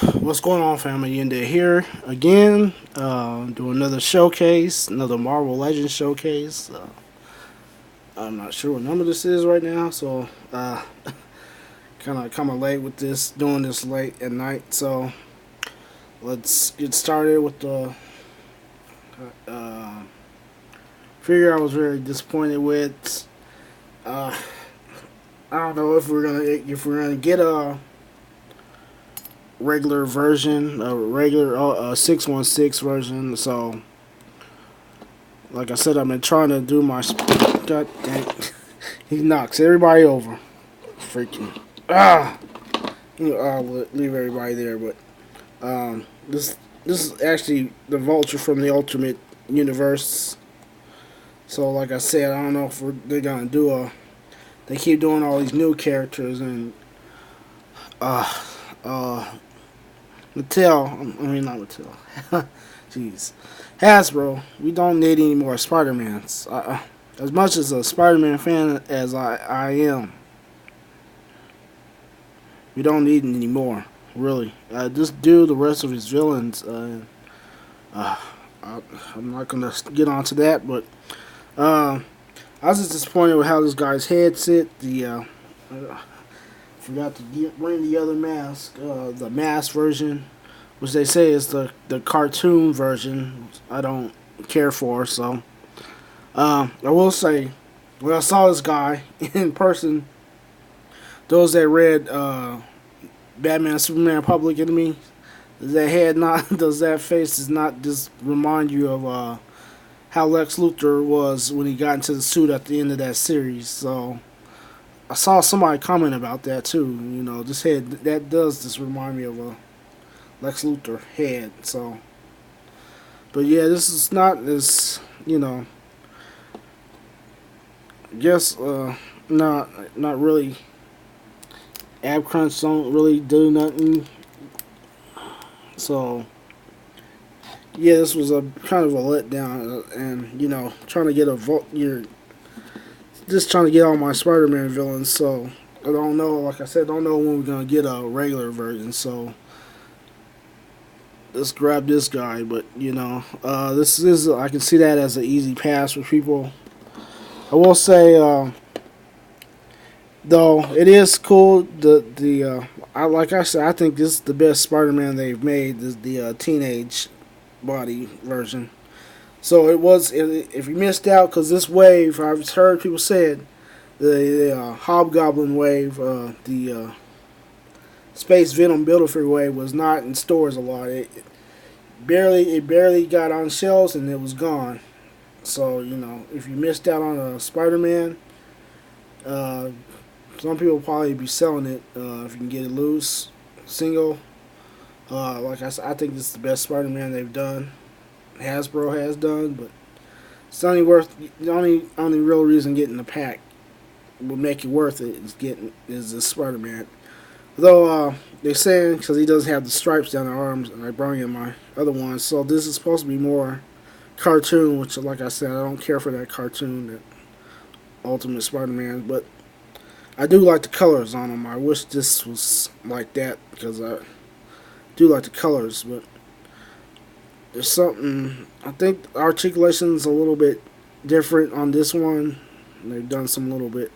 What's going on, family? Yinda here again, doing another showcase, another Marvel Legends showcase. I'm not sure what number this is right now, so kind of late with this, doing this late at night. So let's get started with the uh, figure I was very disappointed with. Uh, I don't know if we're gonna get a regular version, a regular 616 version. So, like I said, I've been trying to do my. God dang. He knocks everybody over. Freaking. Ah! I'll leave everybody there, but this is actually the Vulture from the Ultimate Universe. So, like I said, I don't know if they're gonna do a. They keep doing all these new characters and uh uh Mattel, I mean not Mattel. Jeez, Hasbro. We don't need any more Spider-Mans. As much as a Spider-Man fan as I am, we don't need any more. Really, just do the rest of his villains. Uh, I'm not gonna get onto that, but uh, I was just disappointed with how this guy's head sit. Forgot to bring the other mask, the mask version, which they say is the cartoon version. I don't care for. So I will say, when I saw this guy in person, those that read Batman, Superman, Public Enemy, does that face does not just remind you of how Lex Luthor was when he got into the suit at the end of that series. So I saw somebody comment about that too. You know, this head that does just remind me of a Lex Luthor head. So, but yeah, this is not as I guess not really. Ab Crunch don't really do nothing. So yeah, this was a kind of a letdown, and trying to get a vote. You're just trying to get all my Spider-Man villains. So I don't know. Like I said, don't know when we're gonna get a regular version. So let's grab this guy. But this is I can see that as an easy pass for people. I will say, though, it is cool. Like I said, I think this is the best Spider-Man they've made. Is the teenage body version. So it was. If you missed out, because this wave, I've heard people said the Hobgoblin wave, the Space Venom Build-A-Figure wave was not in stores a lot. It barely got on shelves and it was gone. So if you missed out on a Spider-Man, some people will probably be selling it if you can get it loose, single. Like I said, I think this is the best Spider-Man they've done. Hasbro has done, but it's only worth the only real reason getting the pack would make it worth it is the Spider-Man. Though they're saying because he doesn't have the stripes down the arms, and I brought in my other ones, so this is supposed to be more cartoon. Which, like I said, I don't care for that cartoon, that Ultimate Spider-Man, but I do like the colors on them. I wish this was like that because I do like the colors, but there's something. I think the articulation's a little bit different on this one. They've done some little bit,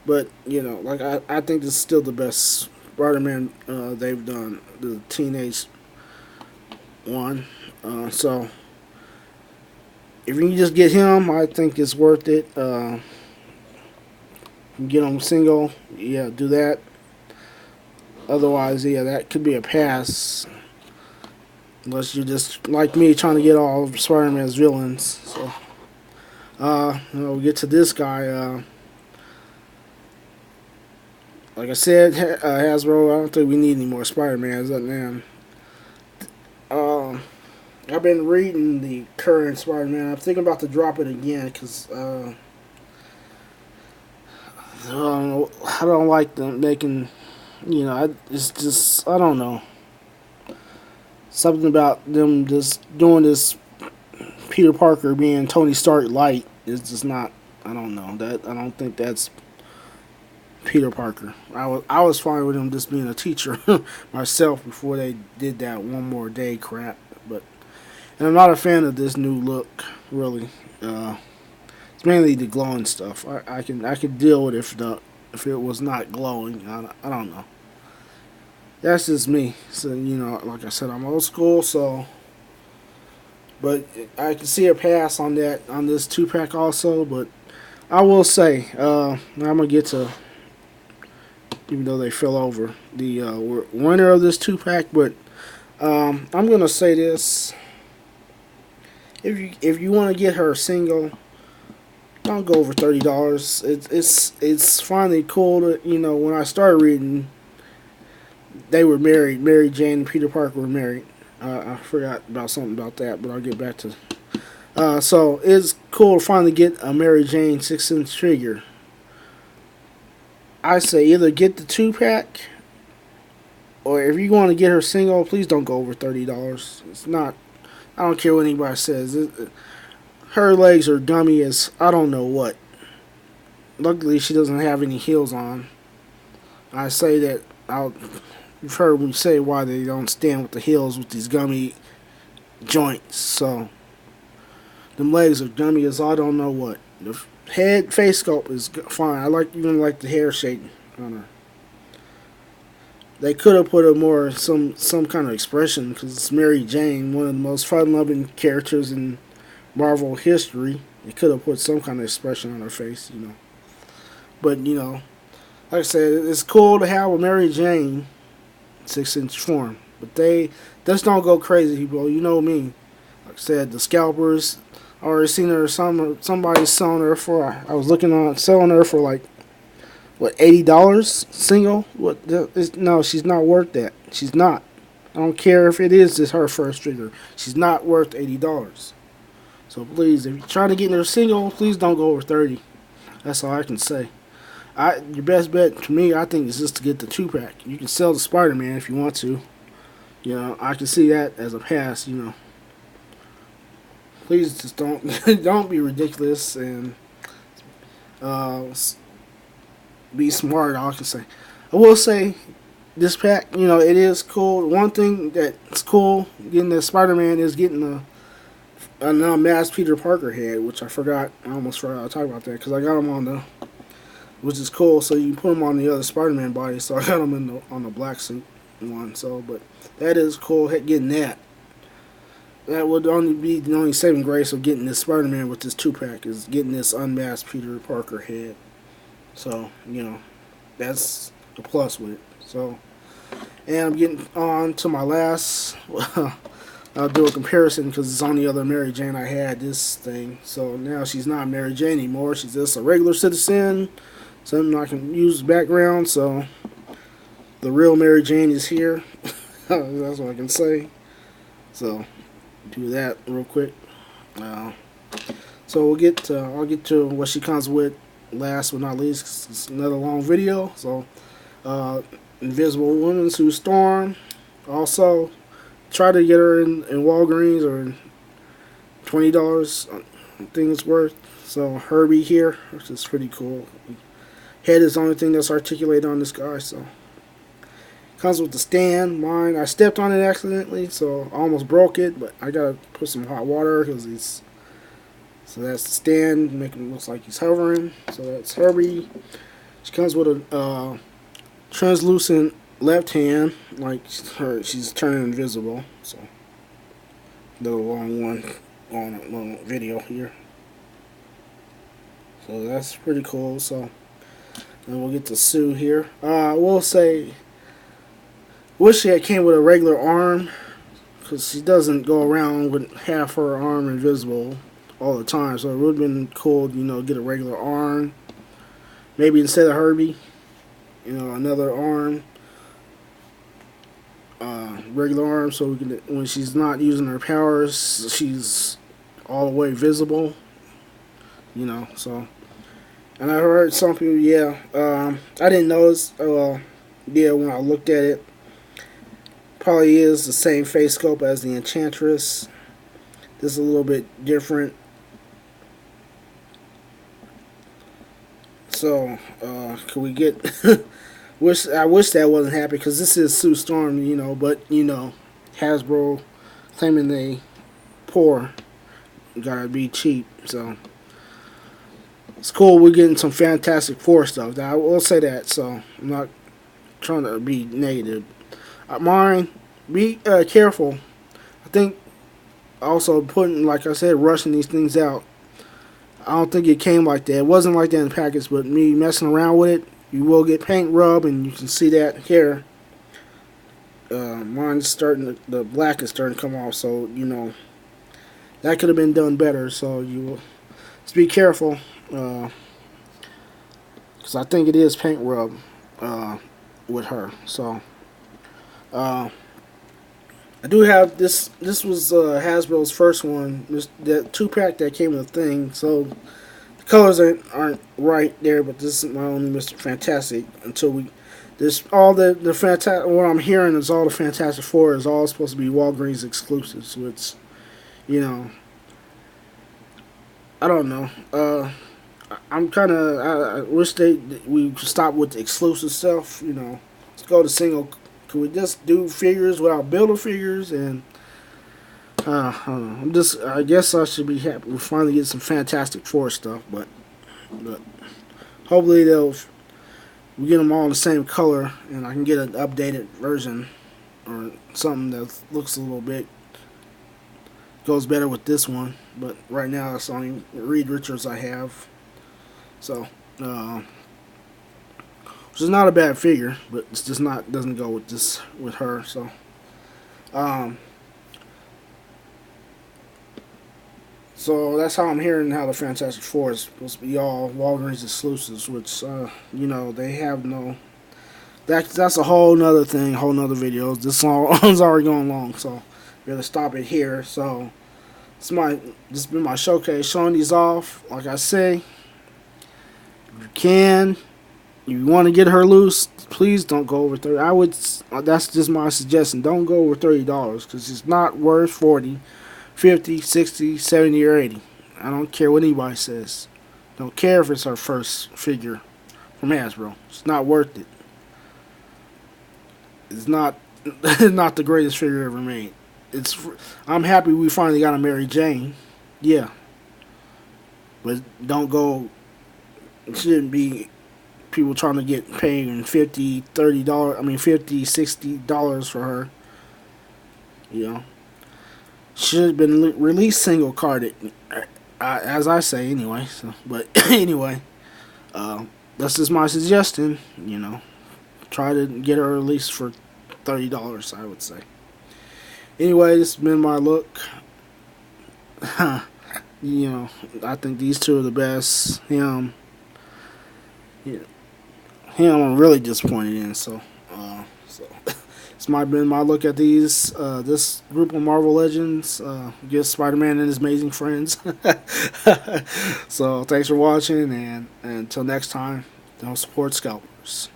but like I think this is still the best Spider-Man they've done, the teenage one. So if you can just get him, I think it's worth it. Get him single, yeah, do that. Otherwise, yeah, that could be a pass. Unless you're just like me trying to get all of Spider-Man's villains. So, we'll get to this guy. Like I said, Hasbro, I don't think we need any more Spider-Mans. Man, I've been reading the current Spider-Man. I'm thinking about to drop it again because I don't like them making. It's just I don't know. Something about them just doing this Peter Parker being Tony Stark light is just not. I don't know that. I don't think that's Peter Parker. I was fine with him just being a teacher myself before they did that one more day crap. But and I'm not a fan of this new look really. It's mainly the glowing stuff. I could deal with if it was not glowing. I don't know. That's just me. So like I said, I'm old school. So, but I can see a pass on that on this 2-pack also. But I will say, I'm gonna get to, even though they fell over, the winner of this 2-pack. But I'm gonna say this: if you want to get her a single, don't go over $30. It's finally cool to when I started reading, they were married. Mary Jane and Peter Parker were married. I forgot about something about that, but I'll get back to. So it's cool to finally get a Mary Jane 6-inch figure. I say either get the 2-pack, or if you want to get her single, please don't go over $30. It's not. I don't care what anybody says. Her legs are gummy as I don't know what. Luckily, she doesn't have any heels on. I say that you've heard me say why they don't stand with the heels with these gummy joints. So, them legs are gummy as I don't know what. The face sculpt is fine. I even like the hair shape on her. They could have put some kind of expression because it's Mary Jane, one of the most fun-loving characters in Marvel history. They could have put some kind of expression on her face, But like I said, it's cool to have a Mary Jane 6-inch form, but they just don't go crazy, people. You know me. Like I said, the scalpers. I already seen her. Somebody selling her for. I was looking on selling her for like what, $80 single. What? No, she's not worth that. She's not. I don't care if it is just her first figure. She's not worth $80. So please, if you're trying to get in her single, please don't go over 30. That's all I can say. Your best bet to me, I think, is just to get the 2-pack. You can sell the Spider-Man if you want to. I can see that as a pass. Please just don't be ridiculous and be smart. All I can say. I will say this pack, it is cool. One thing that's cool getting the Spider-Man is getting an unmasked Peter Parker head, which I forgot. I almost forgot to talk about that because I got him on which is cool. So you can put him on the other Spider-Man body. So I got him on the black suit one. So, but that is cool. Getting that. That would only be the only saving grace of getting this Spider-Man with this 2-pack is getting this unmasked Peter Parker head. So that's a plus with it. So, and I'm getting on to my last. I'll do a comparison because it's on the other Mary Jane I had this thing. So now she's not Mary Jane anymore. She's just a regular citizen. Something I can use background. So the real Mary Jane is here. That's what I can say. So do that real quick. So I'll get to what she comes with last but not least. 'Cause it's another long video. So Invisible Woman Sue Storm. Also, try to get her in Walgreens or $20. I think it's worth. So Herbie here, which is pretty cool. Head is the only thing that's articulated on this guy. So comes with the stand. Mine, I stepped on it accidentally, so I almost broke it. But I gotta put some hot water because he's. So that's the stand, making it look like he's hovering. So that's Herbie. She comes with a translucent left hand, like she's turning invisible. So the long video here. So that's pretty cool. So then we'll get to Sue here. I will say, wish she had came with a regular arm, because she doesn't go around with half her arm invisible all the time. So it would have been cool, get a regular arm. Maybe instead of Herbie, another arm. Regular arm, so we can, when she's not using her powers, she's all the way visible. So. And I heard some people, I didn't notice. When I looked at it, probably is the same face sculpt as the Enchantress. This is a little bit different. So, can we get? I wish that wasn't happening because this is Sue Storm, But Hasbro claiming they poor, gotta be cheap. So it's cool. We're getting some Fantastic Four stuff. I will say that. So I'm not trying to be negative. Mine, be careful. I think also putting, like I said, rushing these things out. I don't think it came like that. It wasn't like that in the package, but me messing around with it, you will get paint rub, and you can see that here. Mine's starting, the black is starting to come off, so, that could have been done better, so you will just be careful, because I think it is paint rub with her, so. I do have this. This was Hasbro's first one. The 2-pack that came with the thing. So the colors aren't right there, but this is my only Mr. Fantastic. Until this all the Fantastic. What I'm hearing is all the Fantastic Four is all supposed to be Walgreens exclusives. Which, I don't know. I'm kind of. I wish we could stop with the exclusive stuff. Let's go to single. Can we just do figures without builder figures? And I don't know. I guess I should be happy we finally get some Fantastic Four stuff, but hopefully we get them all in the same color, and I can get an updated version or something that looks a little bit goes better with this one. But right now it's only Reed Richards I have, so. Which is not a bad figure, but it's just doesn't go with her. So, so that's how I'm hearing how the Fantastic Four is supposed to be all Walgreens exclusives, which they have no. That's a whole nother thing, whole nother video. This one's already going long, so better stop it here. So this has been my showcase, showing these off. Like I say, if you can. If you want to get her loose, please don't go over 30. That's just my suggestion. Don't go over $30 because it's not worth 40, 50, 60, 70, or 80. I don't care what anybody says. Don't care if it's her first figure from Hasbro. It's not worth it. It's not not the greatest figure ever made. I'm happy we finally got a Mary Jane. Yeah. But don't go. It shouldn't be people trying to get paying $50, $30, $50, $60 for her. Should have been released single carded, as I say anyway. So, but anyway, that's just my suggestion. Try to get her released for $30, I would say. Anyway, this has been my look. I think these two are the best. I'm really disappointed in. So this might have been my look at these. This group of Marvel Legends. Get Spider-Man and his amazing friends. So thanks for watching, and until next time, don't support scalpers.